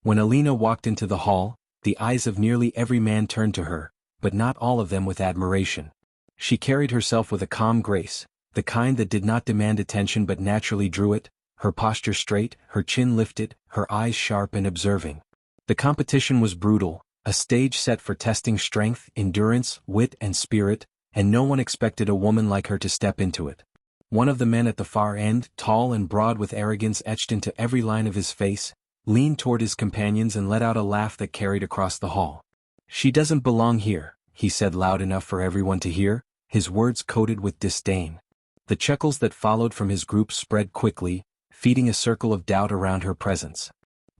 When Alina walked into the hall, the eyes of nearly every man turned to her, but not all of them with admiration. She carried herself with a calm grace, the kind that did not demand attention but naturally drew it, her posture straight, her chin lifted, her eyes sharp and observing. The competition was brutal, a stage set for testing strength, endurance, wit and spirit, and no one expected a woman like her to step into it. One of the men at the far end, tall and broad with arrogance etched into every line of his face, leaned toward his companions and let out a laugh that carried across the hall. "She doesn't belong here," he said loud enough for everyone to hear, his words coated with disdain. The chuckles that followed from his group spread quickly, feeding a circle of doubt around her presence.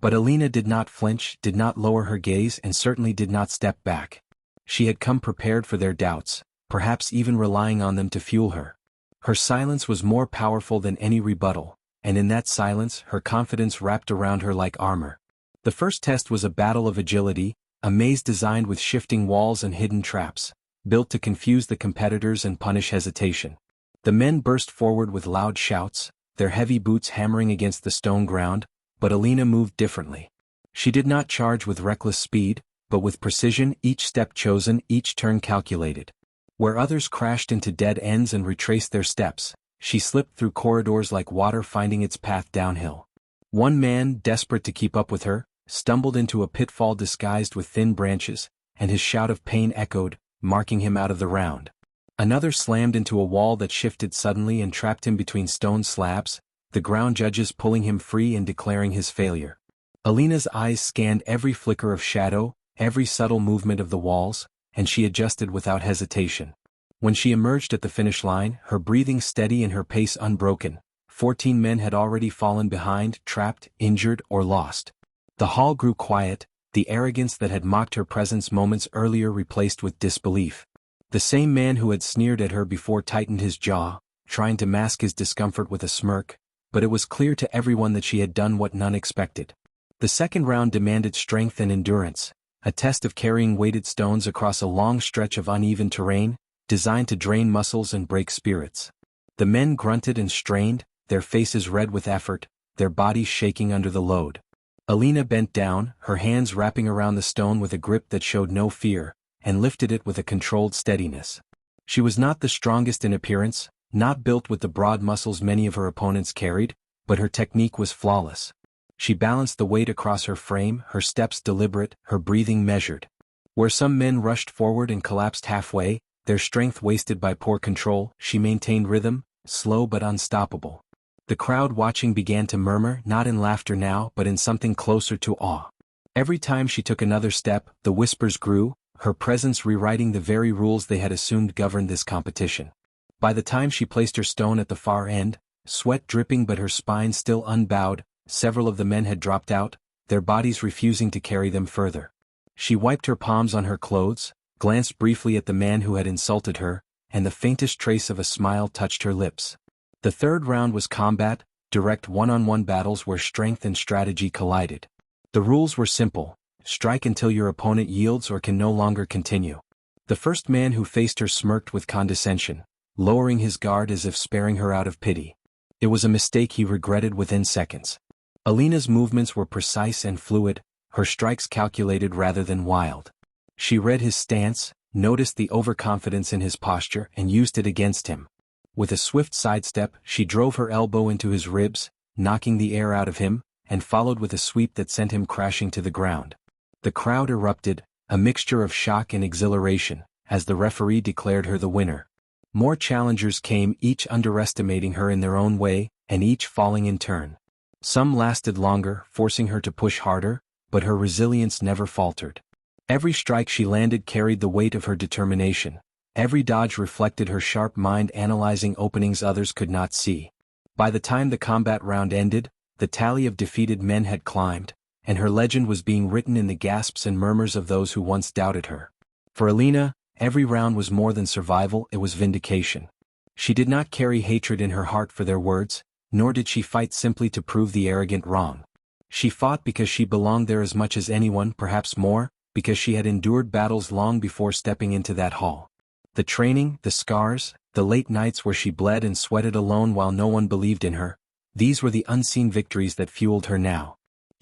But Alina did not flinch, did not lower her gaze and certainly did not step back. She had come prepared for their doubts, perhaps even relying on them to fuel her. Her silence was more powerful than any rebuttal, and in that silence her confidence wrapped around her like armor. The first test was a battle of agility, a maze designed with shifting walls and hidden traps, built to confuse the competitors and punish hesitation. The men burst forward with loud shouts, their heavy boots hammering against the stone ground, but Alina moved differently. She did not charge with reckless speed, but with precision, each step chosen, each turn calculated. Where others crashed into dead ends and retraced their steps, she slipped through corridors like water finding its path downhill. One man, desperate to keep up with her, stumbled into a pitfall disguised with thin branches, and his shout of pain echoed, marking him out of the round. Another slammed into a wall that shifted suddenly and trapped him between stone slabs, the ground judges pulling him free and declaring his failure. Alina's eyes scanned every flicker of shadow, every subtle movement of the walls, and she adjusted without hesitation. When she emerged at the finish line, her breathing steady and her pace unbroken, 14 men had already fallen behind, trapped, injured, or lost. The hall grew quiet, the arrogance that had mocked her presence moments earlier replaced with disbelief. The same man who had sneered at her before tightened his jaw, trying to mask his discomfort with a smirk, but it was clear to everyone that she had done what none expected. The second round demanded strength and endurance, a test of carrying weighted stones across a long stretch of uneven terrain, designed to drain muscles and break spirits. The men grunted and strained, their faces red with effort, their bodies shaking under the load. Alina bent down, her hands wrapping around the stone with a grip that showed no fear, and lifted it with a controlled steadiness. She was not the strongest in appearance, not built with the broad muscles many of her opponents carried, but her technique was flawless. She balanced the weight across her frame, her steps deliberate, her breathing measured. Where some men rushed forward and collapsed halfway, their strength wasted by poor control, she maintained rhythm, slow but unstoppable. The crowd watching began to murmur, not in laughter now but in something closer to awe. Every time she took another step, the whispers grew, her presence rewriting the very rules they had assumed governed this competition. By the time she placed her stone at the far end, sweat dripping but her spine still unbowed, several of the men had dropped out, their bodies refusing to carry them further. She wiped her palms on her clothes, glanced briefly at the man who had insulted her, and the faintest trace of a smile touched her lips. The third round was combat, direct one-on-one battles where strength and strategy collided. The rules were simple: strike until your opponent yields or can no longer continue. The first man who faced her smirked with condescension, lowering his guard as if sparing her out of pity. It was a mistake he regretted within seconds. Alina's movements were precise and fluid, her strikes calculated rather than wild. She read his stance, noticed the overconfidence in his posture and used it against him. With a swift sidestep, she drove her elbow into his ribs, knocking the air out of him, and followed with a sweep that sent him crashing to the ground. The crowd erupted, a mixture of shock and exhilaration, as the referee declared her the winner. More challengers came, each underestimating her in their own way, and each falling in turn. Some lasted longer, forcing her to push harder, but her resilience never faltered. Every strike she landed carried the weight of her determination. Every dodge reflected her sharp mind analyzing openings others could not see. By the time the combat round ended, the tally of defeated men had climbed, and her legend was being written in the gasps and murmurs of those who once doubted her. For Alina, every round was more than survival, it was vindication. She did not carry hatred in her heart for their words, nor did she fight simply to prove the arrogant wrong. She fought because she belonged there as much as anyone, perhaps more, because she had endured battles long before stepping into that hall. The training, the scars, the late nights where she bled and sweated alone while no one believed in her, these were the unseen victories that fueled her now.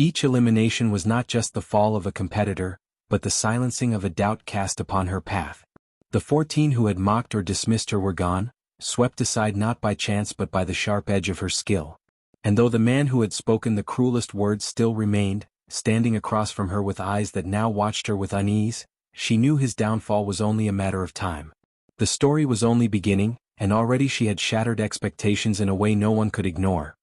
Each elimination was not just the fall of a competitor, but the silencing of a doubt cast upon her path. The 14 who had mocked or dismissed her were gone, swept aside not by chance but by the sharp edge of her skill. And though the man who had spoken the cruelest words still remained, standing across from her with eyes that now watched her with unease, she knew his downfall was only a matter of time. The story was only beginning, and already she had shattered expectations in a way no one could ignore.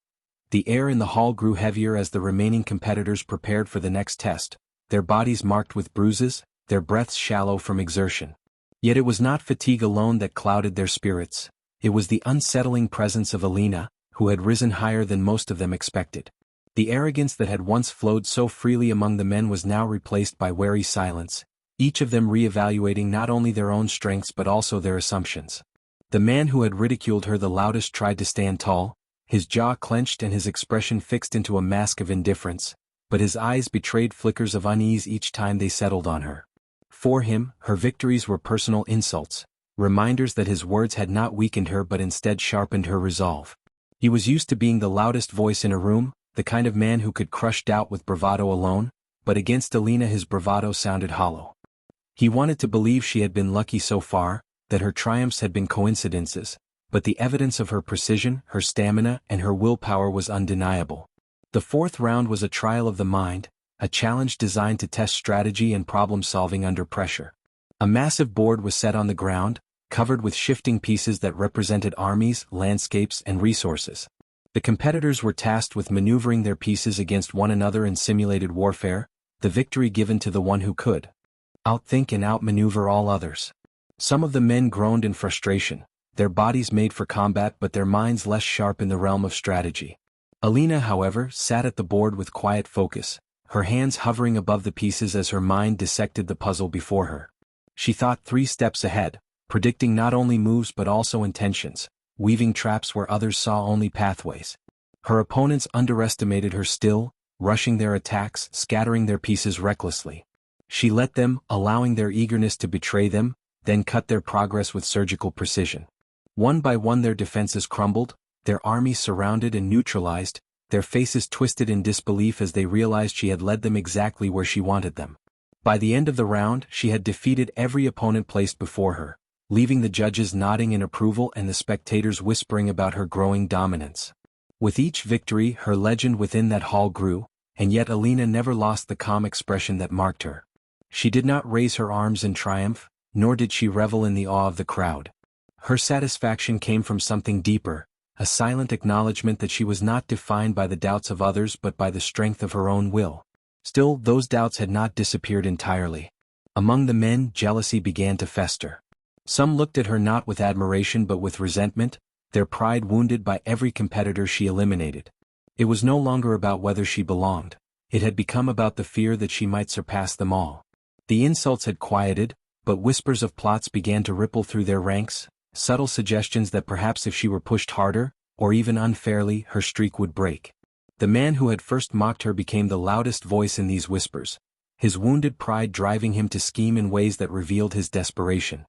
The air in the hall grew heavier as the remaining competitors prepared for the next test, their bodies marked with bruises, their breaths shallow from exertion. Yet it was not fatigue alone that clouded their spirits. It was the unsettling presence of Alina, who had risen higher than most of them expected. The arrogance that had once flowed so freely among the men was now replaced by wary silence, each of them reevaluating not only their own strengths but also their assumptions. The man who had ridiculed her the loudest tried to stand tall, his jaw clenched and his expression fixed into a mask of indifference, but his eyes betrayed flickers of unease each time they settled on her. For him, her victories were personal insults, reminders that his words had not weakened her but instead sharpened her resolve. He was used to being the loudest voice in a room, the kind of man who could crush doubt with bravado alone, but against Alina his bravado sounded hollow. He wanted to believe she had been lucky so far, that her triumphs had been coincidences, but the evidence of her precision, her stamina, and her willpower was undeniable. The fourth round was a trial of the mind, a challenge designed to test strategy and problem-solving under pressure. A massive board was set on the ground, covered with shifting pieces that represented armies, landscapes, and resources. The competitors were tasked with maneuvering their pieces against one another in simulated warfare, the victory given to the one who could outthink and outmaneuver all others. Some of the men groaned in frustration, their bodies made for combat but their minds less sharp in the realm of strategy. Alina, however, sat at the board with quiet focus, her hands hovering above the pieces as her mind dissected the puzzle before her. She thought 3 steps ahead, predicting not only moves but also intentions, weaving traps where others saw only pathways. Her opponents underestimated her still, rushing their attacks, scattering their pieces recklessly. She let them, allowing their eagerness to betray them, then cut their progress with surgical precision. One by one their defenses crumbled, their army surrounded and neutralized, their faces twisted in disbelief as they realized she had led them exactly where she wanted them. By the end of the round, she had defeated every opponent placed before her, leaving the judges nodding in approval and the spectators whispering about her growing dominance. With each victory, her legend within that hall grew, and yet Alina never lost the calm expression that marked her. She did not raise her arms in triumph, nor did she revel in the awe of the crowd. Her satisfaction came from something deeper, a silent acknowledgement that she was not defined by the doubts of others but by the strength of her own will. Still, those doubts had not disappeared entirely. Among the men, jealousy began to fester. Some looked at her not with admiration but with resentment, their pride wounded by every competitor she eliminated. It was no longer about whether she belonged. It had become about the fear that she might surpass them all. The insults had quieted, but whispers of plots began to ripple through their ranks, subtle suggestions that perhaps if she were pushed harder, or even unfairly, her streak would break. The man who had first mocked her became the loudest voice in these whispers, his wounded pride driving him to scheme in ways that revealed his desperation.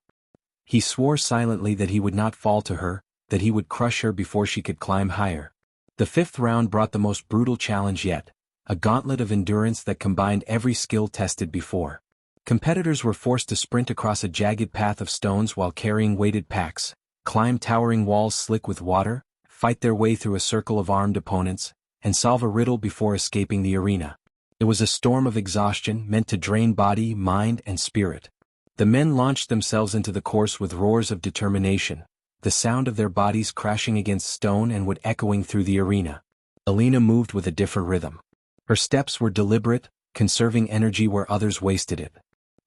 He swore silently that he would not fall to her, that he would crush her before she could climb higher. The 5th round brought the most brutal challenge yet, a gauntlet of endurance that combined every skill tested before. Competitors were forced to sprint across a jagged path of stones while carrying weighted packs, climb towering walls slick with water, fight their way through a circle of armed opponents, and solve a riddle before escaping the arena. It was a storm of exhaustion meant to drain body, mind, and spirit. The men launched themselves into the course with roars of determination, the sound of their bodies crashing against stone and wood echoing through the arena. Alina moved with a different rhythm. Her steps were deliberate, conserving energy where others wasted it.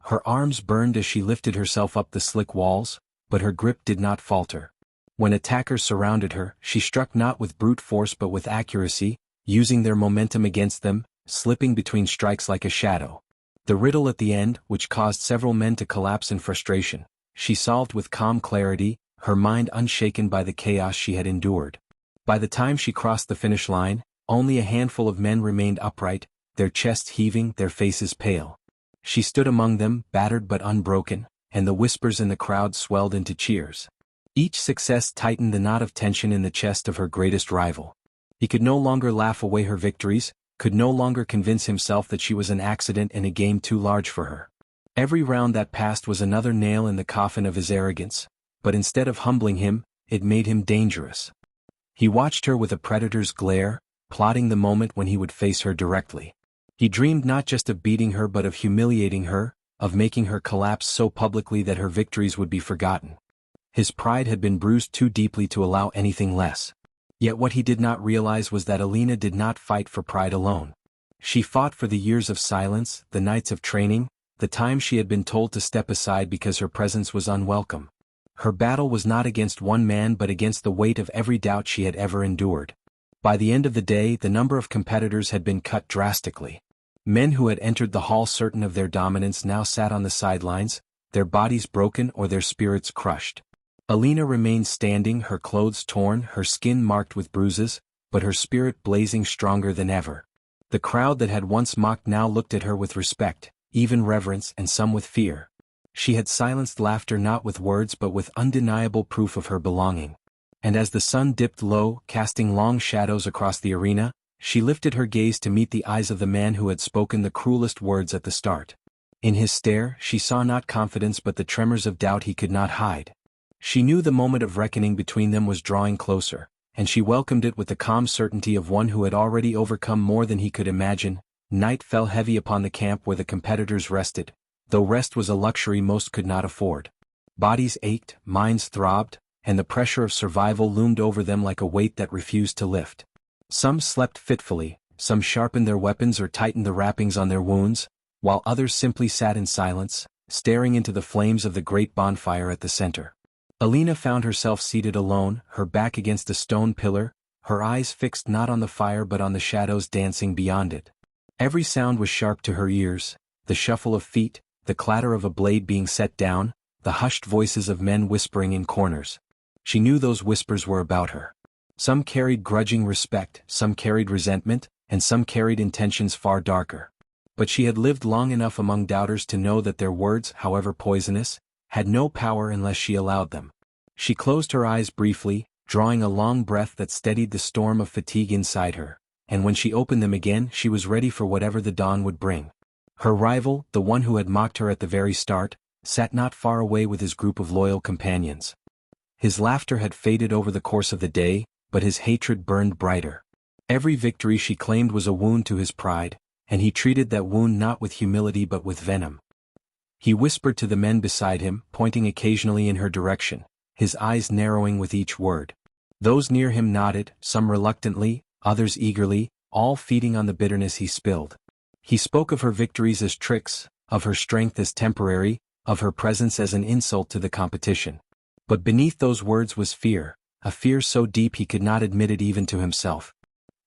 Her arms burned as she lifted herself up the slick walls, but her grip did not falter. When attackers surrounded her, she struck not with brute force but with accuracy, using their momentum against them, slipping between strikes like a shadow. The riddle at the end, which caused several men to collapse in frustration, she solved with calm clarity, her mind unshaken by the chaos she had endured. By the time she crossed the finish line, only a handful of men remained upright, their chests heaving, their faces pale. She stood among them, battered but unbroken, and the whispers in the crowd swelled into cheers. Each success tightened the knot of tension in the chest of her greatest rival. He could no longer laugh away her victories, could no longer convince himself that she was an accident in a game too large for her. Every round that passed was another nail in the coffin of his arrogance, but instead of humbling him, it made him dangerous. He watched her with a predator's glare, plotting the moment when he would face her directly. He dreamed not just of beating her but of humiliating her, of making her collapse so publicly that her victories would be forgotten. His pride had been bruised too deeply to allow anything less. Yet what he did not realize was that Alina did not fight for pride alone. She fought for the years of silence, the nights of training, the times she had been told to step aside because her presence was unwelcome. Her battle was not against one man but against the weight of every doubt she had ever endured. By the end of the day, the number of competitors had been cut drastically. Men who had entered the hall certain of their dominance now sat on the sidelines, their bodies broken or their spirits crushed. Alina remained standing, her clothes torn, her skin marked with bruises, but her spirit blazing stronger than ever. The crowd that had once mocked now looked at her with respect, even reverence, and some with fear. She had silenced laughter not with words but with undeniable proof of her belonging. And as the sun dipped low, casting long shadows across the arena, she lifted her gaze to meet the eyes of the man who had spoken the cruelest words at the start. In his stare, she saw not confidence but the tremors of doubt he could not hide. She knew the moment of reckoning between them was drawing closer, and she welcomed it with the calm certainty of one who had already overcome more than he could imagine. Night fell heavy upon the camp where the competitors rested, though rest was a luxury most could not afford. Bodies ached, minds throbbed, and the pressure of survival loomed over them like a weight that refused to lift. Some slept fitfully, some sharpened their weapons or tightened the wrappings on their wounds, while others simply sat in silence, staring into the flames of the great bonfire at the center. Alina found herself seated alone, her back against a stone pillar, her eyes fixed not on the fire but on the shadows dancing beyond it. Every sound was sharp to her ears, the shuffle of feet, the clatter of a blade being set down, the hushed voices of men whispering in corners. She knew those whispers were about her. Some carried grudging respect, some carried resentment, and some carried intentions far darker. But she had lived long enough among doubters to know that their words, however poisonous, had no power unless she allowed them. She closed her eyes briefly, drawing a long breath that steadied the storm of fatigue inside her, and when she opened them again she was ready for whatever the dawn would bring. Her rival, the one who had mocked her at the very start, sat not far away with his group of loyal companions. His laughter had faded over the course of the day, but his hatred burned brighter. Every victory she claimed was a wound to his pride, and he treated that wound not with humility but with venom. He whispered to the men beside him, pointing occasionally in her direction, his eyes narrowing with each word. Those near him nodded, some reluctantly, others eagerly, all feeding on the bitterness he spilled. He spoke of her victories as tricks, of her strength as temporary, of her presence as an insult to the competition. But beneath those words was fear, a fear so deep he could not admit it even to himself.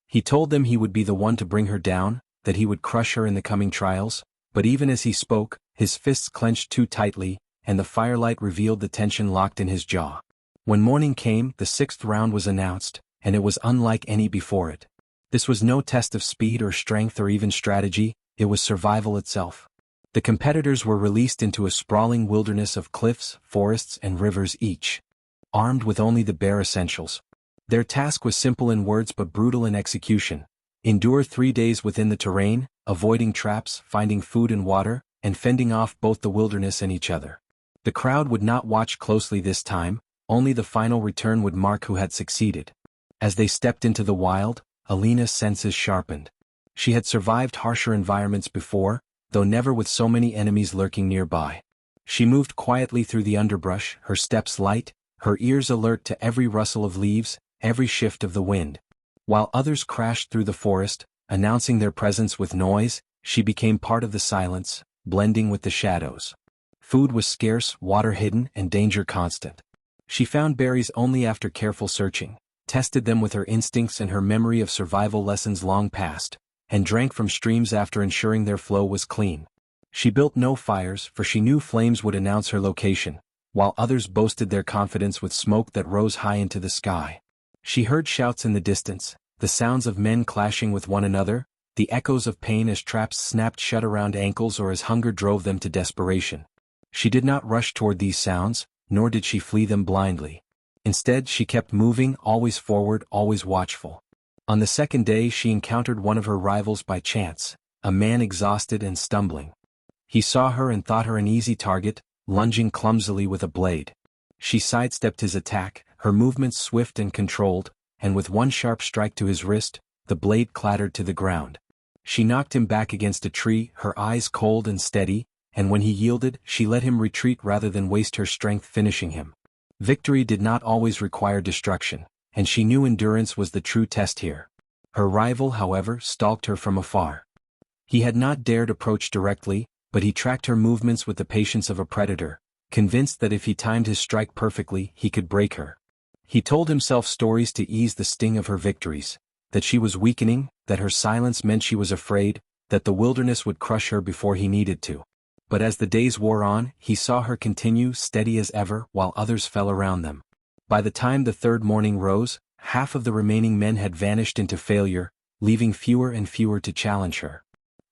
He told them he would be the one to bring her down, that he would crush her in the coming trials, but even as he spoke, his fists clenched too tightly, and the firelight revealed the tension locked in his jaw. When morning came, the 6th round was announced, and it was unlike any before it. This was no test of speed or strength or even strategy, it was survival itself. The competitors were released into a sprawling wilderness of cliffs, forests, and rivers each, armed with only the bare essentials. Their task was simple in words but brutal in execution. Endure 3 days within the terrain, avoiding traps, finding food and water, and fending off both the wilderness and each other. The crowd would not watch closely this time, only the final return would mark who had succeeded. As they stepped into the wild, Alina's senses sharpened. She had survived harsher environments before, though never with so many enemies lurking nearby. She moved quietly through the underbrush, her steps light, her ears alert to every rustle of leaves, every shift of the wind. While others crashed through the forest, announcing their presence with noise, she became part of the silence, blending with the shadows. Food was scarce, water hidden, and danger constant. She found berries only after careful searching, tested them with her instincts and her memory of survival lessons long past, and drank from streams after ensuring their flow was clean. She built no fires, for she knew flames would announce her location, while others boasted their confidence with smoke that rose high into the sky. She heard shouts in the distance, the sounds of men clashing with one another, the echoes of pain as traps snapped shut around ankles or as hunger drove them to desperation. She did not rush toward these sounds, nor did she flee them blindly. Instead, she kept moving, always forward, always watchful. On the second day she encountered one of her rivals by chance, a man exhausted and stumbling. He saw her and thought her an easy target, lunging clumsily with a blade. She sidestepped his attack, her movements swift and controlled, and with one sharp strike to his wrist, the blade clattered to the ground. She knocked him back against a tree, her eyes cold and steady, and when he yielded, she let him retreat rather than waste her strength finishing him. Victory did not always require destruction, and she knew endurance was the true test here. Her rival, however, stalked her from afar. He had not dared approach directly, but he tracked her movements with the patience of a predator, convinced that if he timed his strike perfectly, he could break her. He told himself stories to ease the sting of her victories, that she was weakening, that her silence meant she was afraid, that the wilderness would crush her before he needed to. But as the days wore on, he saw her continue steady as ever while others fell around them. By the time the third morning rose, half of the remaining men had vanished into failure, leaving fewer and fewer to challenge her.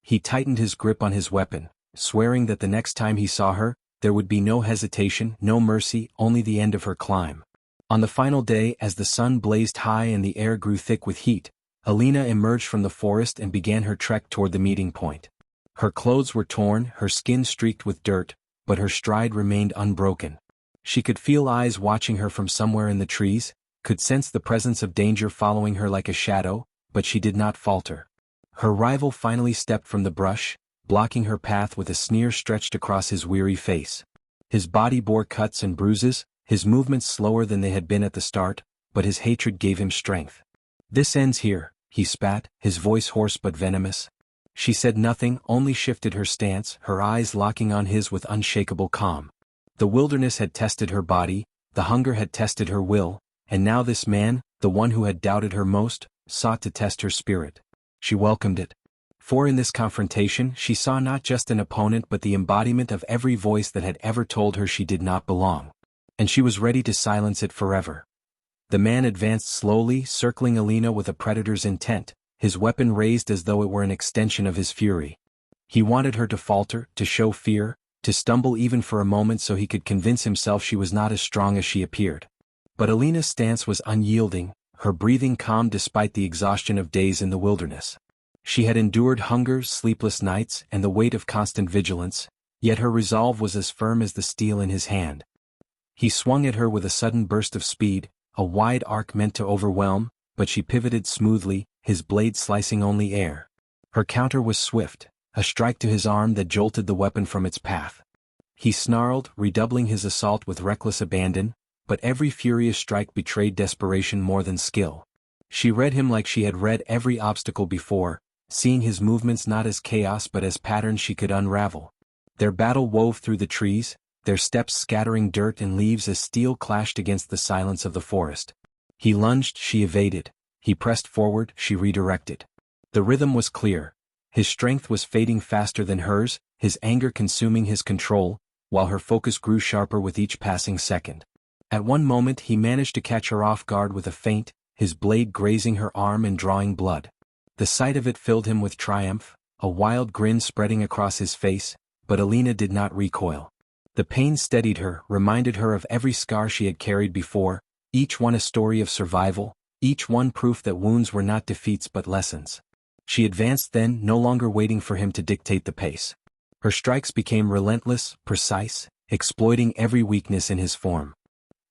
He tightened his grip on his weapon, swearing that the next time he saw her, there would be no hesitation, no mercy, only the end of her climb. On the final day, as the sun blazed high and the air grew thick with heat, Alina emerged from the forest and began her trek toward the meeting point. Her clothes were torn, her skin streaked with dirt, but her stride remained unbroken. She could feel eyes watching her from somewhere in the trees, could sense the presence of danger following her like a shadow, but she did not falter. Her rival finally stepped from the brush, blocking her path with a sneer stretched across his weary face. His body bore cuts and bruises, his movements slower than they had been at the start, but his hatred gave him strength. "This ends here," he spat, his voice hoarse but venomous. She said nothing, only shifted her stance, her eyes locking on his with unshakable calm. The wilderness had tested her body, the hunger had tested her will, and now this man, the one who had doubted her most, sought to test her spirit. She welcomed it. For in this confrontation she saw not just an opponent but the embodiment of every voice that had ever told her she did not belong. And she was ready to silence it forever. The man advanced slowly, circling Alina with a predator's intent, his weapon raised as though it were an extension of his fury. He wanted her to falter, to show fear, to stumble even for a moment so he could convince himself she was not as strong as she appeared. But Alina's stance was unyielding, her breathing calm despite the exhaustion of days in the wilderness. She had endured hunger, sleepless nights, and the weight of constant vigilance, yet her resolve was as firm as the steel in his hand. He swung at her with a sudden burst of speed, a wide arc meant to overwhelm, but she pivoted smoothly, his blade slicing only air. Her counter was swift, a strike to his arm that jolted the weapon from its path. He snarled, redoubling his assault with reckless abandon, but every furious strike betrayed desperation more than skill. She read him like she had read every obstacle before, seeing his movements not as chaos but as patterns she could unravel. Their battle wove through the trees, their steps scattering dirt and leaves as steel clashed against the silence of the forest. He lunged, she evaded. He pressed forward, she redirected. The rhythm was clear. His strength was fading faster than hers, his anger consuming his control, while her focus grew sharper with each passing second. At one moment he managed to catch her off guard with a feint, his blade grazing her arm and drawing blood. The sight of it filled him with triumph, a wild grin spreading across his face, but Alina did not recoil. The pain steadied her, reminded her of every scar she had carried before, each one a story of survival, each one proof that wounds were not defeats but lessons. She advanced then, no longer waiting for him to dictate the pace. Her strikes became relentless, precise, exploiting every weakness in his form.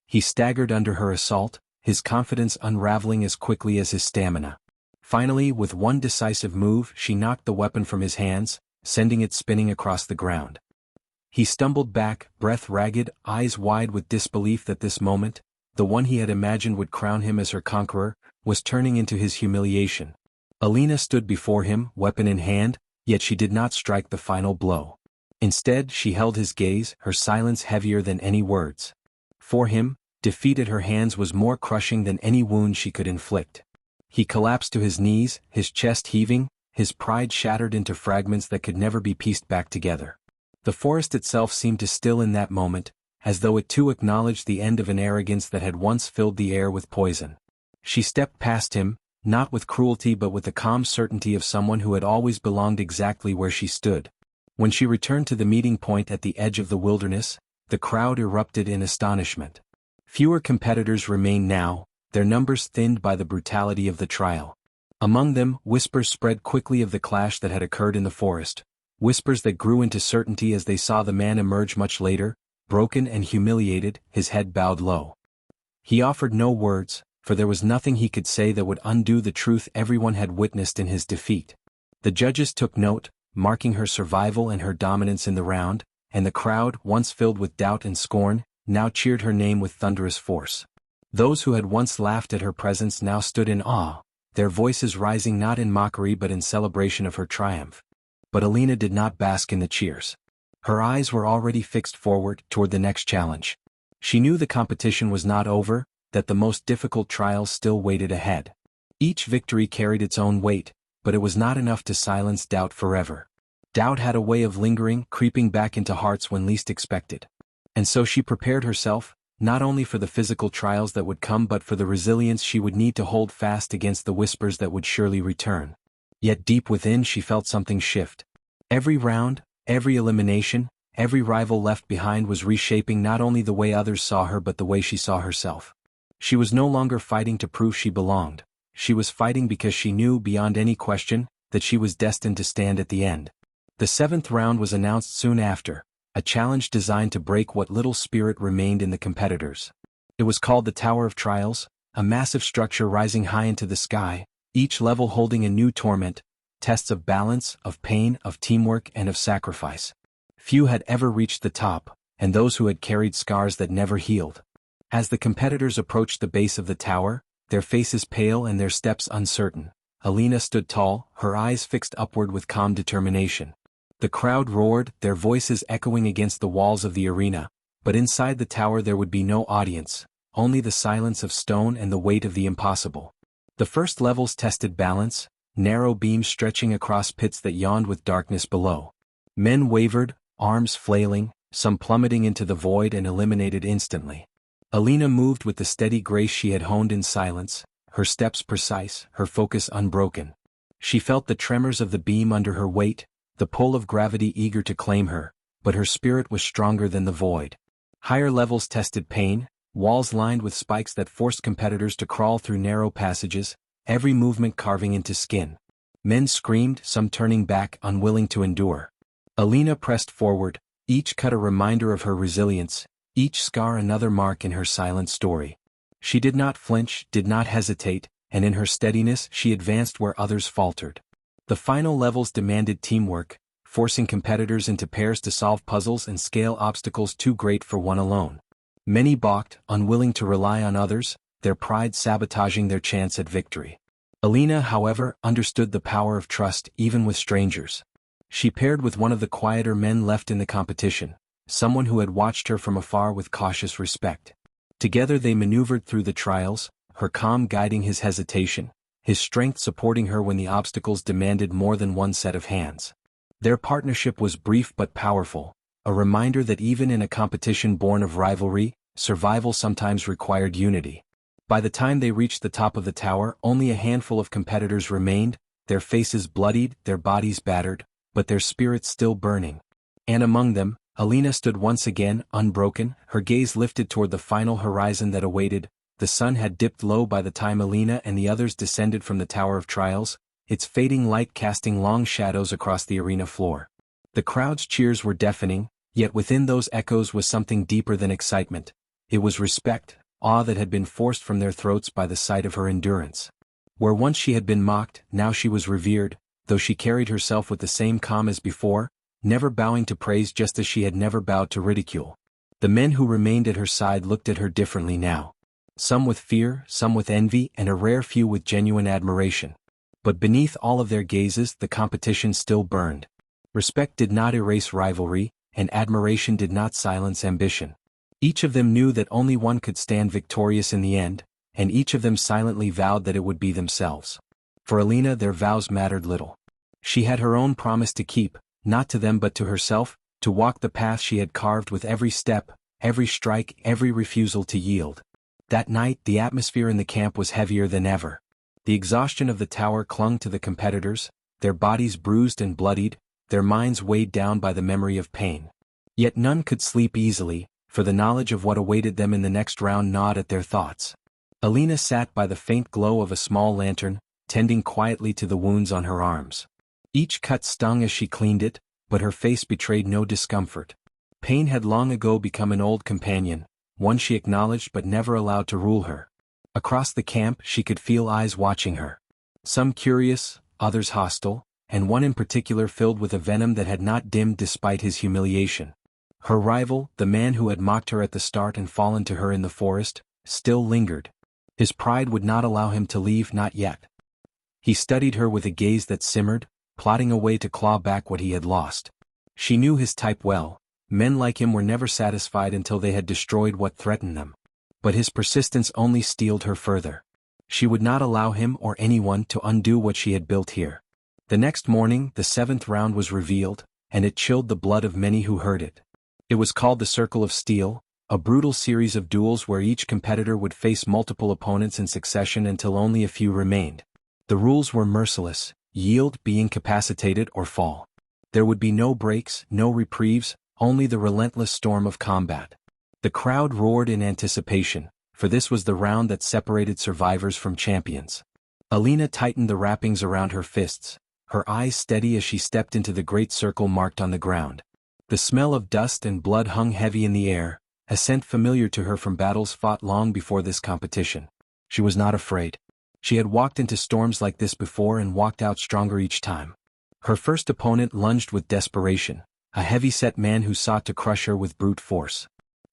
He staggered under her assault, his confidence unraveling as quickly as his stamina. Finally, with one decisive move, she knocked the weapon from his hands, sending it spinning across the ground. He stumbled back, breath ragged, eyes wide with disbelief that this moment, the one he had imagined would crown him as her conqueror, was turning into his humiliation. Alina stood before him, weapon in hand, yet she did not strike the final blow. Instead, she held his gaze, her silence heavier than any words. For him, defeat at her hands was more crushing than any wound she could inflict. He collapsed to his knees, his chest heaving, his pride shattered into fragments that could never be pieced back together. The forest itself seemed to still in that moment, as though it too acknowledged the end of an arrogance that had once filled the air with poison. She stepped past him, not with cruelty but with the calm certainty of someone who had always belonged exactly where she stood. When she returned to the meeting point at the edge of the wilderness, the crowd erupted in astonishment. Fewer competitors remained now, their numbers thinned by the brutality of the trial. Among them, whispers spread quickly of the clash that had occurred in the forest, whispers that grew into certainty as they saw the man emerge much later, broken and humiliated, his head bowed low. He offered no words, for there was nothing he could say that would undo the truth everyone had witnessed in his defeat. The judges took note, marking her survival and her dominance in the round, and the crowd, once filled with doubt and scorn, now cheered her name with thunderous force. Those who had once laughed at her presence now stood in awe, their voices rising not in mockery but in celebration of her triumph. But Alina did not bask in the cheers. Her eyes were already fixed forward toward the next challenge. She knew the competition was not over, that the most difficult trials still waited ahead. Each victory carried its own weight, but it was not enough to silence doubt forever. Doubt had a way of lingering, creeping back into hearts when least expected. And so she prepared herself, not only for the physical trials that would come but for the resilience she would need to hold fast against the whispers that would surely return. Yet deep within she felt something shift. Every round, every elimination, every rival left behind was reshaping not only the way others saw her but the way she saw herself. She was no longer fighting to prove she belonged. She was fighting because she knew beyond any question that she was destined to stand at the end. The seventh round was announced soon after, a challenge designed to break what little spirit remained in the competitors. It was called the Tower of Trials, a massive structure rising high into the sky, each level holding a new torment, tests of balance, of pain, of teamwork, and of sacrifice. Few had ever reached the top, and those who had carried scars that never healed. As the competitors approached the base of the tower, their faces pale and their steps uncertain, Alina stood tall, her eyes fixed upward with calm determination. The crowd roared, their voices echoing against the walls of the arena, but inside the tower there would be no audience, only the silence of stone and the weight of the impossible. The first levels tested balance, narrow beams stretching across pits that yawned with darkness below. Men wavered, arms flailing, some plummeting into the void and eliminated instantly. Alina moved with the steady grace she had honed in silence, her steps precise, her focus unbroken. She felt the tremors of the beam under her weight, the pull of gravity eager to claim her, but her spirit was stronger than the void. Higher levels tested pain, walls lined with spikes that forced competitors to crawl through narrow passages, every movement carving into skin. Men screamed, some turning back, unwilling to endure. Alina pressed forward, each cut a reminder of her resilience, each scar another mark in her silent story. She did not flinch, did not hesitate, and in her steadiness she advanced where others faltered. The final levels demanded teamwork, forcing competitors into pairs to solve puzzles and scale obstacles too great for one alone. Many balked, unwilling to rely on others, their pride sabotaging their chance at victory. Alina, however, understood the power of trust even with strangers. She paired with one of the quieter men left in the competition, someone who had watched her from afar with cautious respect. Together they maneuvered through the trials, her calm guiding his hesitation, his strength supporting her when the obstacles demanded more than one set of hands. Their partnership was brief but powerful, a reminder that even in a competition born of rivalry, survival sometimes required unity. By the time they reached the top of the tower, only a handful of competitors remained, their faces bloodied, their bodies battered, but their spirits still burning. And among them, Alina stood once again, unbroken, her gaze lifted toward the final horizon that awaited. The sun had dipped low by the time Alina and the others descended from the Tower of Trials, its fading light casting long shadows across the arena floor. The crowd's cheers were deafening, yet within those echoes was something deeper than excitement. It was respect, awe that had been forced from their throats by the sight of her endurance. Where once she had been mocked, now she was revered, though she carried herself with the same calm as before, never bowing to praise just as she had never bowed to ridicule. The men who remained at her side looked at her differently now. Some with fear, some with envy, and a rare few with genuine admiration. But beneath all of their gazes the competition still burned. Respect did not erase rivalry, and admiration did not silence ambition. Each of them knew that only one could stand victorious in the end, and each of them silently vowed that it would be themselves. For Alina their vows mattered little. She had her own promise to keep, not to them but to herself, to walk the path she had carved with every step, every strike, every refusal to yield. That night the atmosphere in the camp was heavier than ever. The exhaustion of the tower clung to the competitors, their bodies bruised and bloodied, their minds weighed down by the memory of pain. Yet none could sleep easily, for the knowledge of what awaited them in the next round gnawed at their thoughts. Alina sat by the faint glow of a small lantern, tending quietly to the wounds on her arms. Each cut stung as she cleaned it, but her face betrayed no discomfort. Pain had long ago become an old companion, one she acknowledged but never allowed to rule her. Across the camp she could feel eyes watching her. Some curious, others hostile, and one in particular filled with a venom that had not dimmed despite his humiliation. Her rival, the man who had mocked her at the start and fallen to her in the forest, still lingered. His pride would not allow him to leave, not yet. He studied her with a gaze that simmered, plotting a way to claw back what he had lost. She knew his type well. Men like him were never satisfied until they had destroyed what threatened them. But his persistence only steeled her further. She would not allow him or anyone to undo what she had built here. The next morning, the 7th round was revealed, and it chilled the blood of many who heard it. It was called the Circle of Steel, a brutal series of duels where each competitor would face multiple opponents in succession until only a few remained. The rules were merciless: yield, be incapacitated, or fall. There would be no breaks, no reprieves, only the relentless storm of combat. The crowd roared in anticipation, for this was the round that separated survivors from champions. Alina tightened the wrappings around her fists, her eyes steady as she stepped into the great circle marked on the ground. The smell of dust and blood hung heavy in the air, a scent familiar to her from battles fought long before this competition. She was not afraid. She had walked into storms like this before and walked out stronger each time. Her first opponent lunged with desperation, a heavy-set man who sought to crush her with brute force.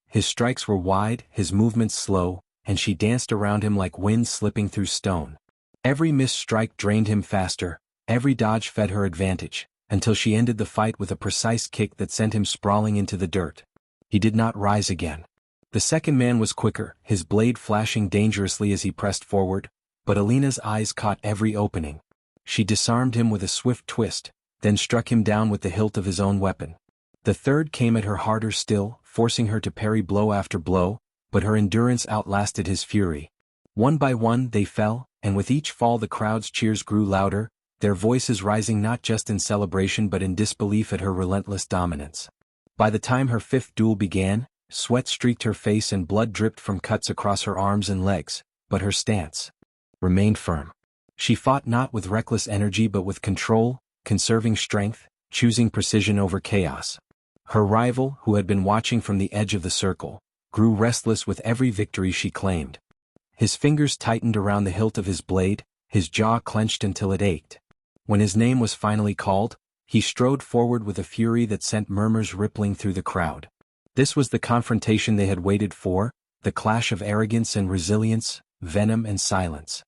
His strikes were wide, his movements slow, and she danced around him like wind slipping through stone. Every missed strike drained him faster, every dodge fed her advantage, until she ended the fight with a precise kick that sent him sprawling into the dirt. He did not rise again. The second man was quicker, his blade flashing dangerously as he pressed forward, but Alina's eyes caught every opening. She disarmed him with a swift twist, then struck him down with the hilt of his own weapon. The third came at her harder still, forcing her to parry blow after blow, but her endurance outlasted his fury. One by one they fell, and with each fall the crowd's cheers grew louder, their voices rising not just in celebration but in disbelief at her relentless dominance. By the time her 5th duel began, sweat streaked her face and blood dripped from cuts across her arms and legs, but her stance remained firm. She fought not with reckless energy but with control, conserving strength, choosing precision over chaos. Her rival, who had been watching from the edge of the circle, grew restless with every victory she claimed. His fingers tightened around the hilt of his blade, his jaw clenched until it ached. When his name was finally called, he strode forward with a fury that sent murmurs rippling through the crowd. This was the confrontation they had waited for, the clash of arrogance and resilience, venom and silence.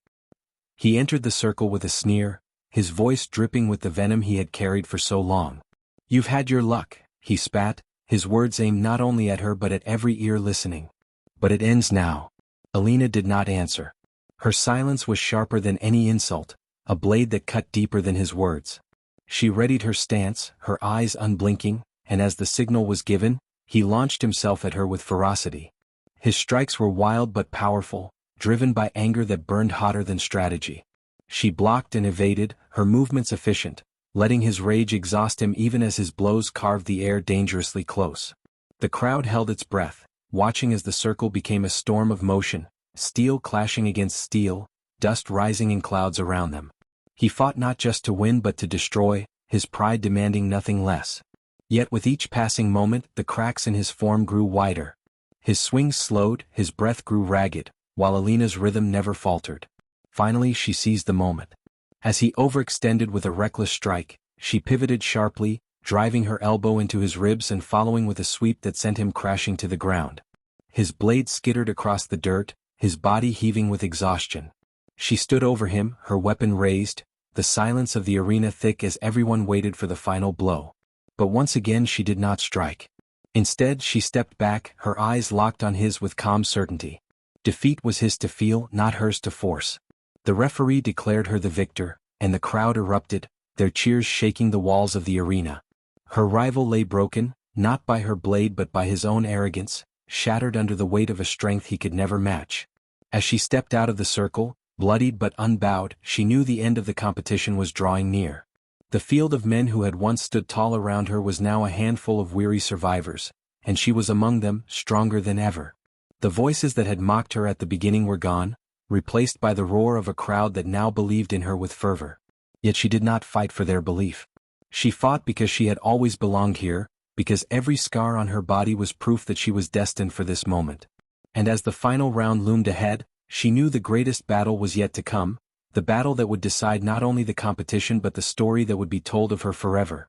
He entered the circle with a sneer, his voice dripping with the venom he had carried for so long. "You've had your luck," he spat, his words aimed not only at her but at every ear listening. "But it ends now." Alina did not answer. Her silence was sharper than any insult, a blade that cut deeper than his words. She readied her stance, her eyes unblinking, and as the signal was given, he launched himself at her with ferocity. His strikes were wild but powerful, driven by anger that burned hotter than strategy. She blocked and evaded, her movements efficient, letting his rage exhaust him even as his blows carved the air dangerously close. The crowd held its breath, watching as the circle became a storm of motion, steel clashing against steel, dust rising in clouds around them. He fought not just to win but to destroy, his pride demanding nothing less. Yet with each passing moment the cracks in his form grew wider. His swings slowed, his breath grew ragged, while Alina's rhythm never faltered. Finally she seized the moment. As he overextended with a reckless strike, she pivoted sharply, driving her elbow into his ribs and following with a sweep that sent him crashing to the ground. His blade skittered across the dirt, his body heaving with exhaustion. She stood over him, her weapon raised, the silence of the arena thick as everyone waited for the final blow. But once again she did not strike. Instead she stepped back, her eyes locked on his with calm certainty. Defeat was his to feel, not hers to force. The referee declared her the victor, and the crowd erupted, their cheers shaking the walls of the arena. Her rival lay broken, not by her blade but by his own arrogance, shattered under the weight of a strength he could never match. As she stepped out of the circle, bloodied but unbowed, she knew the end of the competition was drawing near. The field of men who had once stood tall around her was now a handful of weary survivors, and she was among them, stronger than ever. The voices that had mocked her at the beginning were gone, replaced by the roar of a crowd that now believed in her with fervor. Yet she did not fight for their belief. She fought because she had always belonged here, because every scar on her body was proof that she was destined for this moment. And as the final round loomed ahead, she knew the greatest battle was yet to come, the battle that would decide not only the competition but the story that would be told of her forever.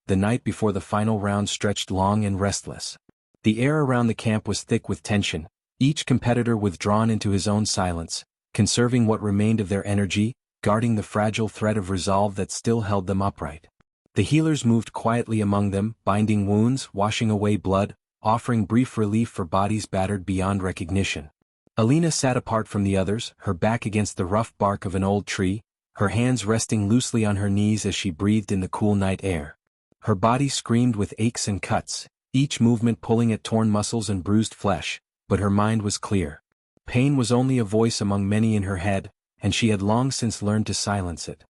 The night before the final round stretched long and restless. The air around the camp was thick with tension, each competitor withdrawn into his own silence, conserving what remained of their energy, guarding the fragile thread of resolve that still held them upright. The healers moved quietly among them, binding wounds, washing away blood, offering brief relief for bodies battered beyond recognition. Alina sat apart from the others, her back against the rough bark of an old tree, her hands resting loosely on her knees as she breathed in the cool night air. Her body screamed with aches and cuts, each movement pulling at torn muscles and bruised flesh, but her mind was clear. Pain was only a voice among many in her head, and she had long since learned to silence it.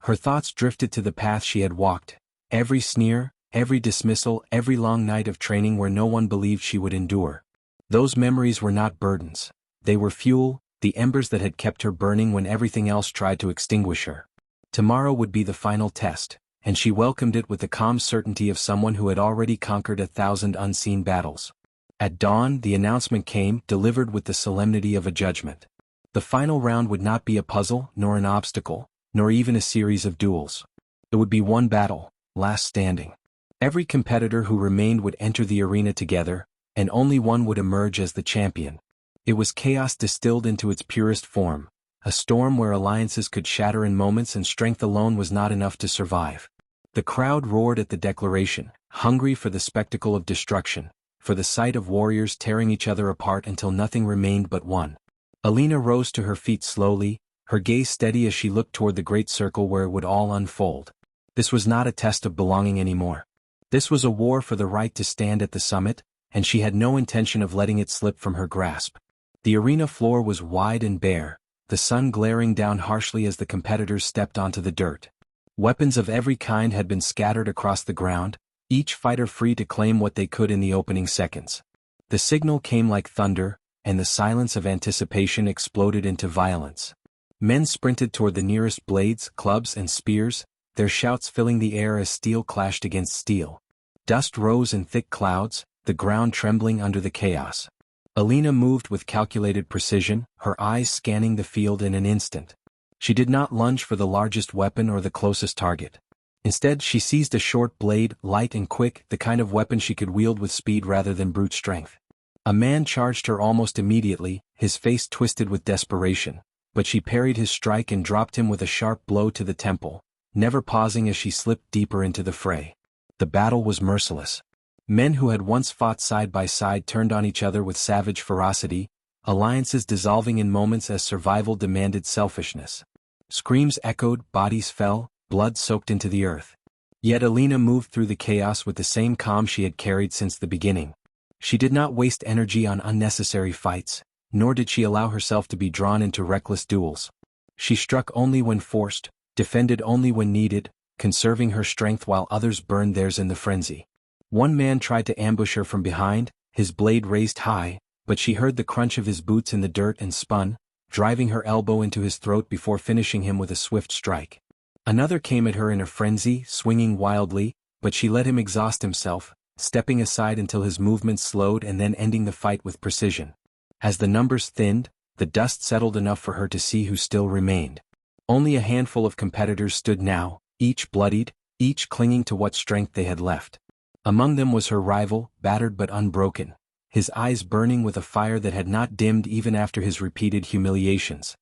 Her thoughts drifted to the path she had walked, every sneer, every dismissal, every long night of training where no one believed she would endure. Those memories were not burdens. They were fuel, the embers that had kept her burning when everything else tried to extinguish her. Tomorrow would be the final test, and she welcomed it with the calm certainty of someone who had already conquered 1,000 unseen battles. At dawn, the announcement came, delivered with the solemnity of a judgment. The final round would not be a puzzle, nor an obstacle, nor even a series of duels. It would be one battle, last standing. Every competitor who remained would enter the arena together, and only one would emerge as the champion. It was chaos distilled into its purest form, a storm where alliances could shatter in moments and strength alone was not enough to survive. The crowd roared at the declaration, hungry for the spectacle of destruction, for the sight of warriors tearing each other apart until nothing remained but one. Alina rose to her feet slowly, her gaze steady as she looked toward the great circle where it would all unfold. This was not a test of belonging anymore. This was a war for the right to stand at the summit, and she had no intention of letting it slip from her grasp. The arena floor was wide and bare, the sun glaring down harshly as the competitors stepped onto the dirt. Weapons of every kind had been scattered across the ground, each fighter free to claim what they could in the opening seconds. The signal came like thunder, and the silence of anticipation exploded into violence. Men sprinted toward the nearest blades, clubs, and spears, their shouts filling the air as steel clashed against steel. Dust rose in thick clouds, the ground trembling under the chaos. Alina moved with calculated precision, her eyes scanning the field in an instant. She did not lunge for the largest weapon or the closest target. Instead, she seized a short blade, light and quick, the kind of weapon she could wield with speed rather than brute strength. A man charged her almost immediately, his face twisted with desperation, but she parried his strike and dropped him with a sharp blow to the temple, never pausing as she slipped deeper into the fray. The battle was merciless. Men who had once fought side by side turned on each other with savage ferocity, alliances dissolving in moments as survival demanded selfishness. Screams echoed, bodies fell, blood soaked into the earth. Yet Alina moved through the chaos with the same calm she had carried since the beginning. She did not waste energy on unnecessary fights, nor did she allow herself to be drawn into reckless duels. She struck only when forced, defended only when needed, conserving her strength while others burned theirs in the frenzy. One man tried to ambush her from behind, his blade raised high, but she heard the crunch of his boots in the dirt and spun, driving her elbow into his throat before finishing him with a swift strike. Another came at her in a frenzy, swinging wildly, but she let him exhaust himself, stepping aside until his movements slowed and then ending the fight with precision. As the numbers thinned, the dust settled enough for her to see who still remained. Only a handful of competitors stood now, each bloodied, each clinging to what strength they had left. Among them was her rival, battered but unbroken, his eyes burning with a fire that had not dimmed even after his repeated humiliations.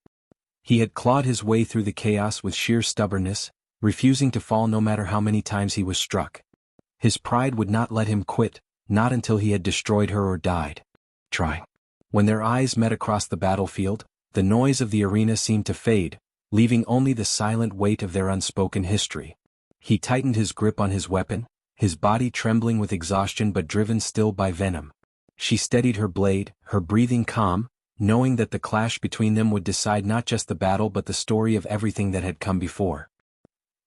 He had clawed his way through the chaos with sheer stubbornness, refusing to fall no matter how many times he was struck. His pride would not let him quit, not until he had destroyed her or died trying. When their eyes met across the battlefield, the noise of the arena seemed to fade, leaving only the silent weight of their unspoken history. He tightened his grip on his weapon, his body trembling with exhaustion but driven still by venom. She steadied her blade, her breathing calm, knowing that the clash between them would decide not just the battle but the story of everything that had come before.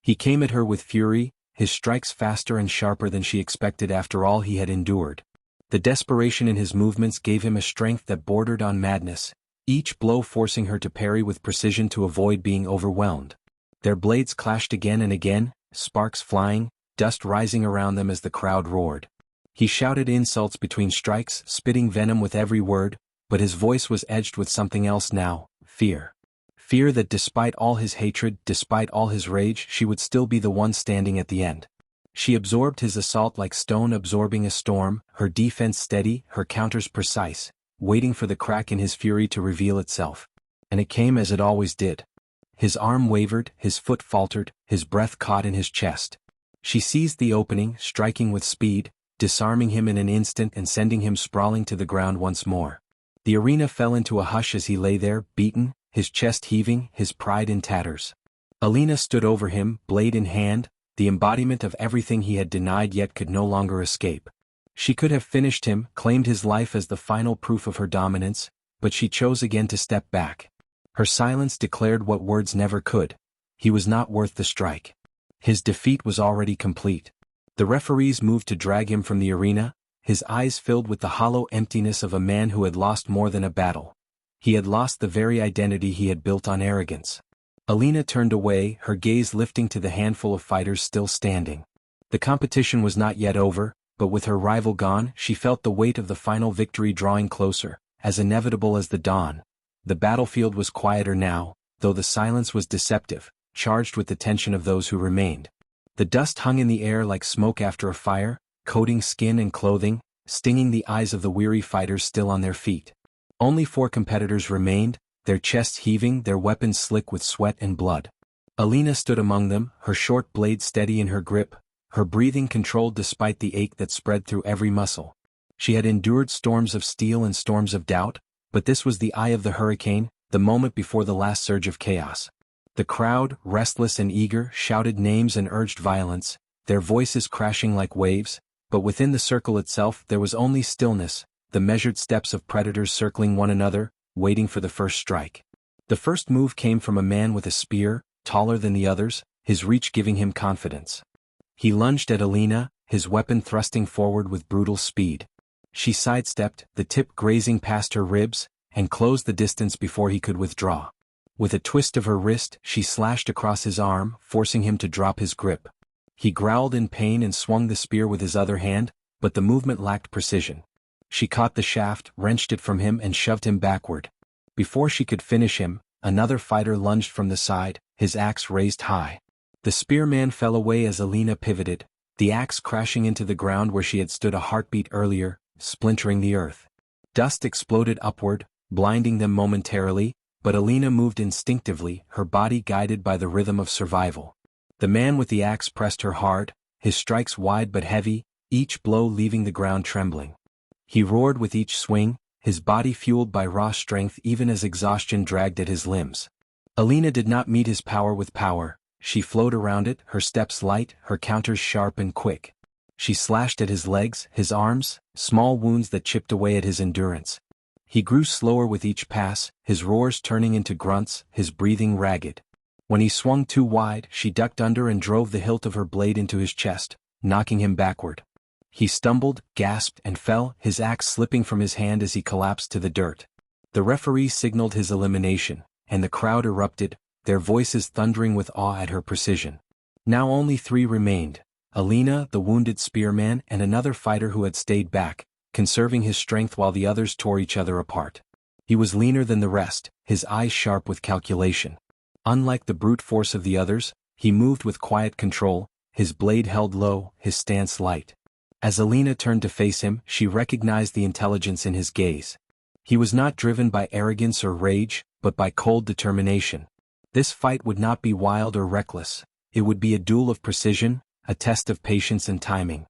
He came at her with fury, his strikes faster and sharper than she expected after all he had endured. The desperation in his movements gave him a strength that bordered on madness, each blow forcing her to parry with precision to avoid being overwhelmed. Their blades clashed again and again, sparks flying, dust rising around them as the crowd roared. He shouted insults between strikes, spitting venom with every word, but his voice was edged with something else now: fear. Fear that despite all his hatred, despite all his rage, she would still be the one standing at the end. She absorbed his assault like stone absorbing a storm, her defense steady, her counters precise, waiting for the crack in his fury to reveal itself. And it came as it always did. His arm wavered, his foot faltered, his breath caught in his chest. She seized the opening, striking with speed, disarming him in an instant and sending him sprawling to the ground once more. The arena fell into a hush as he lay there, beaten, his chest heaving, his pride in tatters. Alina stood over him, blade in hand, the embodiment of everything he had denied yet could no longer escape. She could have finished him, claimed his life as the final proof of her dominance, but she chose again to step back. Her silence declared what words never could: he was not worth the strike. His defeat was already complete. The referees moved to drag him from the arena, his eyes filled with the hollow emptiness of a man who had lost more than a battle. He had lost the very identity he had built on arrogance. Alina turned away, her gaze lifting to the handful of fighters still standing. The competition was not yet over, but with her rival gone, she felt the weight of the final victory drawing closer, as inevitable as the dawn. The battlefield was quieter now, though the silence was deceptive, charged with the tension of those who remained. The dust hung in the air like smoke after a fire, coating skin and clothing, stinging the eyes of the weary fighters still on their feet. Only 4 competitors remained, their chests heaving, their weapons slick with sweat and blood. Alina stood among them, her short blade steady in her grip, her breathing controlled despite the ache that spread through every muscle. She had endured storms of steel and storms of doubt, but this was the eye of the hurricane, the moment before the last surge of chaos. The crowd, restless and eager, shouted names and urged violence, their voices crashing like waves, but within the circle itself there was only stillness, the measured steps of predators circling one another, waiting for the first strike. The first move came from a man with a spear, taller than the others, his reach giving him confidence. He lunged at Alina, his weapon thrusting forward with brutal speed. She sidestepped, the tip grazing past her ribs, and closed the distance before he could withdraw. With a twist of her wrist, she slashed across his arm, forcing him to drop his grip. He growled in pain and swung the spear with his other hand, but the movement lacked precision. She caught the shaft, wrenched it from him and shoved him backward. Before she could finish him, another fighter lunged from the side, his axe raised high. The spearman fell away as Alina pivoted, the axe crashing into the ground where she had stood a heartbeat earlier, splintering the earth. Dust exploded upward, blinding them momentarily, but Alina moved instinctively, her body guided by the rhythm of survival. The man with the axe pressed her hard, his strikes wide but heavy, each blow leaving the ground trembling. He roared with each swing, his body fueled by raw strength even as exhaustion dragged at his limbs. Alina did not meet his power with power, she flowed around it, her steps light, her counters sharp and quick. She slashed at his legs, his arms, small wounds that chipped away at his endurance. He grew slower with each pass, his roars turning into grunts, his breathing ragged. When he swung too wide, she ducked under and drove the hilt of her blade into his chest, knocking him backward. He stumbled, gasped, and fell, his axe slipping from his hand as he collapsed to the dirt. The referee signaled his elimination, and the crowd erupted, their voices thundering with awe at her precision. Now only 3 remained: Alina, the wounded spearman, and another fighter who had stayed back, conserving his strength while the others tore each other apart. He was leaner than the rest, his eyes sharp with calculation. Unlike the brute force of the others, he moved with quiet control, his blade held low, his stance light. As Alina turned to face him, she recognized the intelligence in his gaze. He was not driven by arrogance or rage, but by cold determination. This fight would not be wild or reckless, it would be a duel of precision, a test of patience and timing.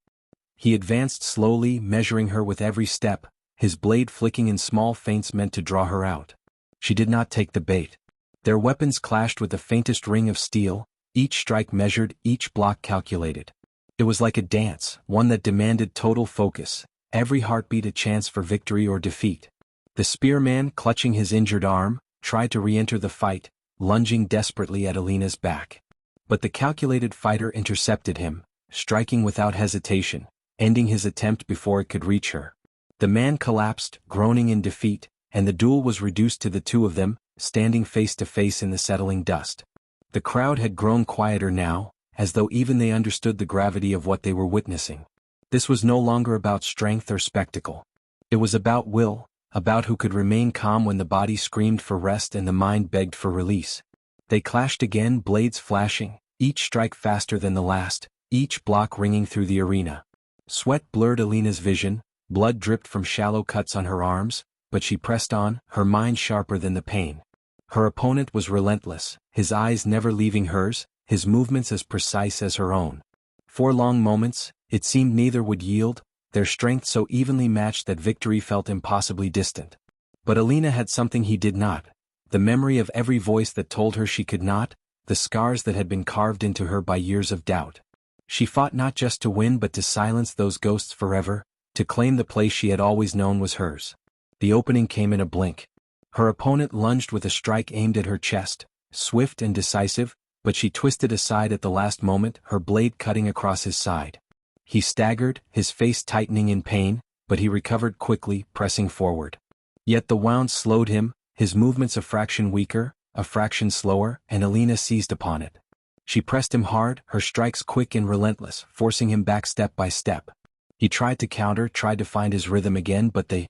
He advanced slowly, measuring her with every step, his blade flicking in small feints meant to draw her out. She did not take the bait. Their weapons clashed with the faintest ring of steel, each strike measured, each block calculated. It was like a dance, one that demanded total focus, every heartbeat a chance for victory or defeat. The spearman, clutching his injured arm, tried to re-enter the fight, lunging desperately at Alina's back. But the calculated fighter intercepted him, striking without hesitation, ending his attempt before it could reach her. The man collapsed, groaning in defeat, and the duel was reduced to the two of them, standing face to face in the settling dust. The crowd had grown quieter now, as though even they understood the gravity of what they were witnessing. This was no longer about strength or spectacle. It was about will, about who could remain calm when the body screamed for rest and the mind begged for release. They clashed again, blades flashing, each strike faster than the last, each block ringing through the arena. Sweat blurred Alina's vision, blood dripped from shallow cuts on her arms, but she pressed on, her mind sharper than the pain. Her opponent was relentless, his eyes never leaving hers, his movements as precise as her own. For long moments, it seemed neither would yield, their strength so evenly matched that victory felt impossibly distant. But Alina had something he did not, the memory of every voice that told her she could not, the scars that had been carved into her by years of doubt. She fought not just to win but to silence those ghosts forever, to claim the place she had always known was hers. The opening came in a blink. Her opponent lunged with a strike aimed at her chest, swift and decisive, but she twisted aside at the last moment, her blade cutting across his side. He staggered, his face tightening in pain, but he recovered quickly, pressing forward. Yet the wound slowed him, his movements a fraction weaker, a fraction slower, and Alina seized upon it. She pressed him hard, her strikes quick and relentless, forcing him back step by step. He tried to counter, tried to find his rhythm again, but the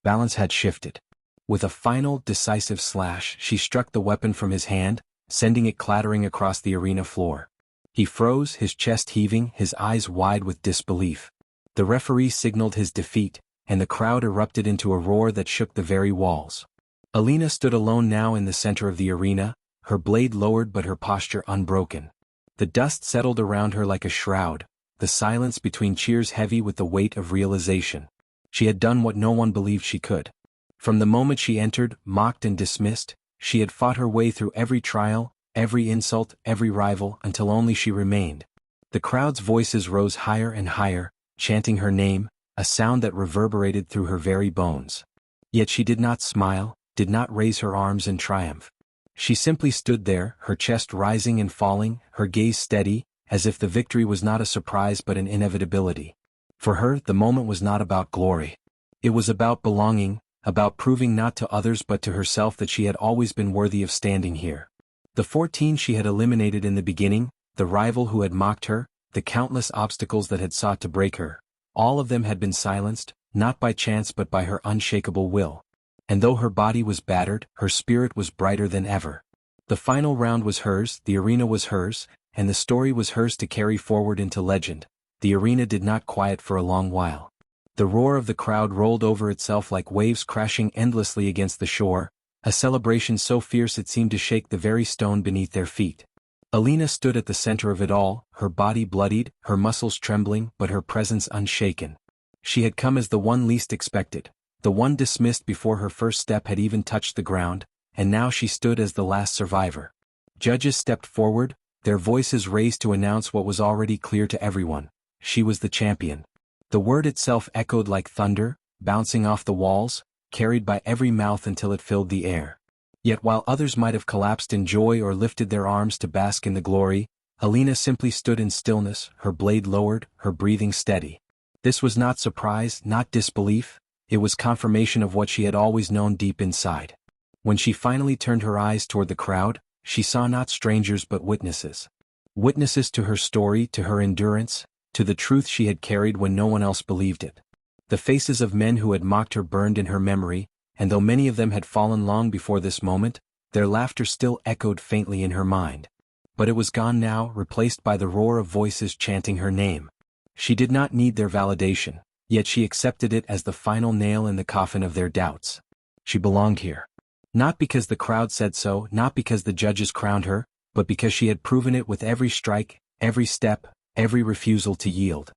balance had shifted. With a final, decisive slash, she struck the weapon from his hand, sending it clattering across the arena floor. He froze, his chest heaving, his eyes wide with disbelief. The referee signaled his defeat, and the crowd erupted into a roar that shook the very walls. Alina stood alone now in the center of the arena, her blade lowered but her posture unbroken. The dust settled around her like a shroud, the silence between cheers heavy with the weight of realization. She had done what no one believed she could. From the moment she entered, mocked and dismissed, she had fought her way through every trial, every insult, every rival, until only she remained. The crowd's voices rose higher and higher, chanting her name, a sound that reverberated through her very bones. Yet she did not smile, did not raise her arms in triumph. She simply stood there, her chest rising and falling, her gaze steady, as if the victory was not a surprise but an inevitability. For her, the moment was not about glory. It was about belonging, about proving not to others but to herself that she had always been worthy of standing here. The 14 she had eliminated in the beginning, the rival who had mocked her, the countless obstacles that had sought to break her, all of them had been silenced, not by chance but by her unshakable will. And though her body was battered, her spirit was brighter than ever. The final round was hers, the arena was hers, and the story was hers to carry forward into legend. The arena did not quiet for a long while. The roar of the crowd rolled over itself like waves crashing endlessly against the shore, a celebration so fierce it seemed to shake the very stone beneath their feet. Alina stood at the center of it all, her body bloodied, her muscles trembling, but her presence unshaken. She had come as the one least expected, the one dismissed before her first step had even touched the ground, and now she stood as the last survivor. Judges stepped forward, their voices raised to announce what was already clear to everyone: she was the champion. The word itself echoed like thunder, bouncing off the walls, carried by every mouth until it filled the air. Yet while others might have collapsed in joy or lifted their arms to bask in the glory, Alina simply stood in stillness, her blade lowered, her breathing steady. This was not surprise, not disbelief, it was confirmation of what she had always known deep inside. When she finally turned her eyes toward the crowd, she saw not strangers but witnesses. Witnesses to her story, to her endurance, to the truth she had carried when no one else believed it. The faces of men who had mocked her burned in her memory, and though many of them had fallen long before this moment, their laughter still echoed faintly in her mind. But it was gone now, replaced by the roar of voices chanting her name. She did not need their validation, yet she accepted it as the final nail in the coffin of their doubts. She belonged here. Not because the crowd said so, not because the judges crowned her, but because she had proven it with every strike, every step, every refusal to yield.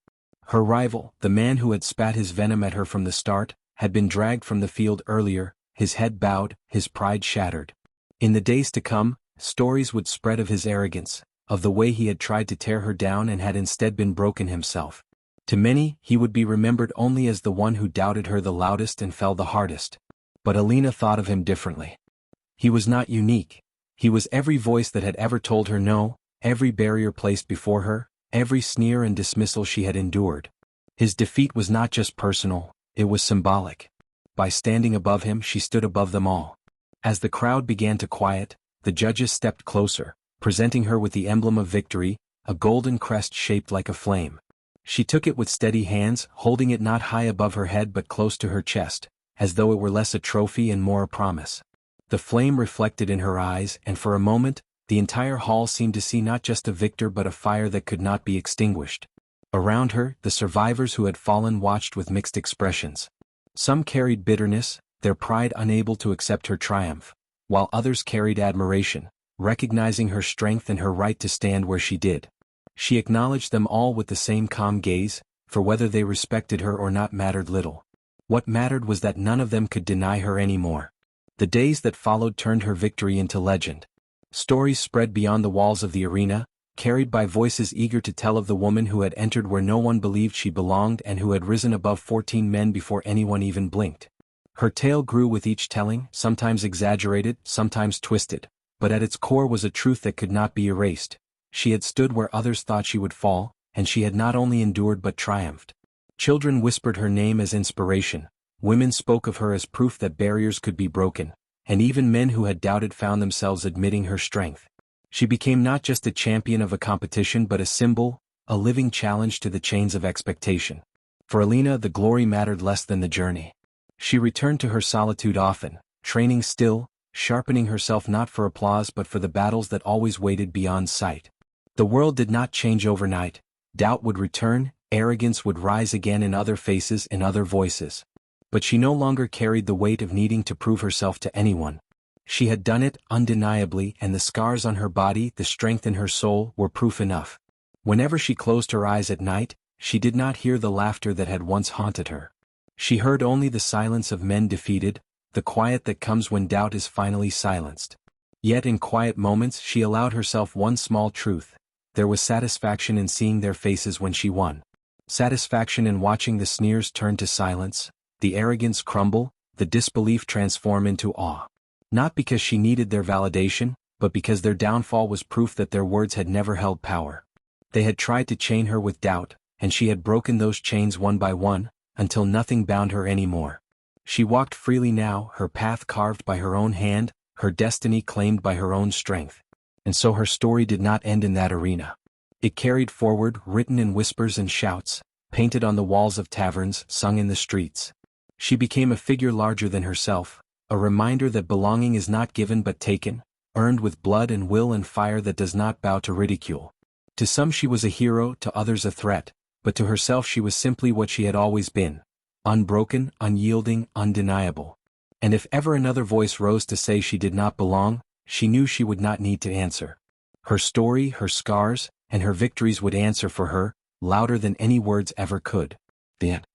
Her rival, the man who had spat his venom at her from the start, had been dragged from the field earlier, his head bowed, his pride shattered. In the days to come, stories would spread of his arrogance, of the way he had tried to tear her down and had instead been broken himself. To many, he would be remembered only as the one who doubted her the loudest and fell the hardest. But Alina thought of him differently. He was not unique. He was every voice that had ever told her no, every barrier placed before her, every sneer and dismissal she had endured. His defeat was not just personal, it was symbolic. by standing above him she stood above them all. As the crowd began to quiet, the judges stepped closer, presenting her with the emblem of victory, a golden crest shaped like a flame. She took it with steady hands, holding it not high above her head but close to her chest, as though it were less a trophy and more a promise. The flame reflected in her eyes, and for a moment, the entire hall seemed to see not just a victor but a fire that could not be extinguished. Around her, the survivors who had fallen watched with mixed expressions. Some carried bitterness, their pride unable to accept her triumph, while others carried admiration, recognizing her strength and her right to stand where she did. She acknowledged them all with the same calm gaze, for whether they respected her or not mattered little. What mattered was that none of them could deny her anymore. The days that followed turned her victory into legend. Stories spread beyond the walls of the arena, carried by voices eager to tell of the woman who had entered where no one believed she belonged and who had risen above 14 men before anyone even blinked. Her tale grew with each telling, sometimes exaggerated, sometimes twisted, but at its core was a truth that could not be erased. She had stood where others thought she would fall, and she had not only endured but triumphed. Children whispered her name as inspiration, women spoke of her as proof that barriers could be broken, and even men who had doubted found themselves admitting her strength. She became not just a champion of a competition but a symbol, a living challenge to the chains of expectation. For Alina the glory mattered less than the journey. She returned to her solitude often, training still, sharpening herself not for applause but for the battles that always waited beyond sight. The world did not change overnight. Doubt would return, arrogance would rise again in other faces and other voices. But she no longer carried the weight of needing to prove herself to anyone. She had done it undeniably, and the scars on her body, the strength in her soul, were proof enough. Whenever she closed her eyes at night, she did not hear the laughter that had once haunted her. She heard only the silence of men defeated, the quiet that comes when doubt is finally silenced. Yet in quiet moments she allowed herself one small truth. There was satisfaction in seeing their faces when she won. Satisfaction in watching the sneers turn to silence, the arrogance crumble, the disbelief transform into awe. Not because she needed their validation, but because their downfall was proof that their words had never held power. They had tried to chain her with doubt, and she had broken those chains one by one, until nothing bound her anymore. She walked freely now, her path carved by her own hand, her destiny claimed by her own strength. And so her story did not end in that arena. It carried forward, written in whispers and shouts, painted on the walls of taverns, sung in the streets. She became a figure larger than herself, a reminder that belonging is not given but taken, earned with blood and will and fire that does not bow to ridicule. To some she was a hero, to others a threat, but to herself she was simply what she had always been: unbroken, unyielding, undeniable. And if ever another voice rose to say she did not belong, she knew she would not need to answer. Her story, her scars, and her victories would answer for her, louder than any words ever could. The end.